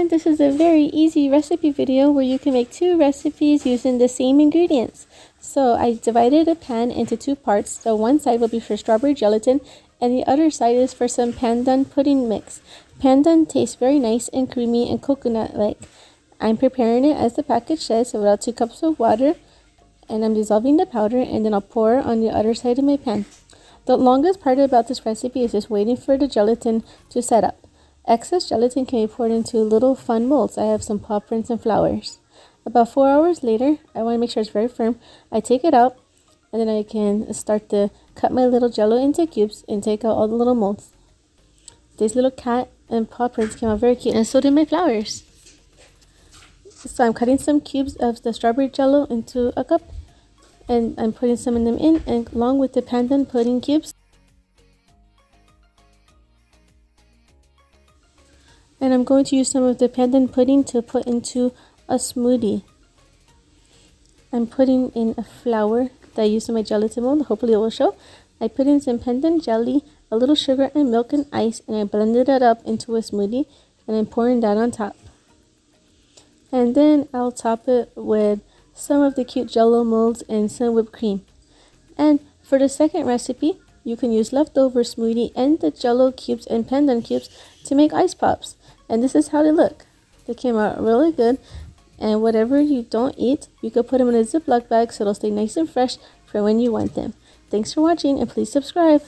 everyone, this is a very easy recipe video where you can make 2 recipes using the same ingredients. So I divided a pan into 2 parts. So one side will be for strawberry gelatin and the other side is for some pandan pudding mix. Pandan tastes very nice and creamy and coconut-like. I'm preparing it as the package says, so about 2 cups of water, and I'm dissolving the powder and then I'll pour it on the other side of my pan. The longest part about this recipe is just waiting for the gelatin to set up. Excess gelatin can be poured into little fun molds. I have some paw prints and flowers. About 4 hours later, I want to make sure it's very firm. I take it out and then I can start to cut my little jello into cubes and take out all the little molds. This little cat and paw prints came out very cute, and so did my flowers. So I'm cutting some cubes of the strawberry jello into a cup and I'm putting some of them in, and along with the pandan pudding cubes. And I'm going to use some of the pandan pudding to put into a smoothie. I'm putting in a flour that I used in my gelatin mold. Hopefully it will show. I put in some pandan jelly, a little sugar and milk and ice, and I blended it up into a smoothie, and I'm pouring that on top. And then I'll top it with some of the cute jello molds and some whipped cream. And for the second recipe, you can use leftover smoothie and the jello cubes and pandan cubes to make ice pops. And this is how they look. They came out really good. And whatever you don't eat, you could put them in a Ziploc bag so they'll stay nice and fresh for when you want them. Thanks for watching, and please subscribe.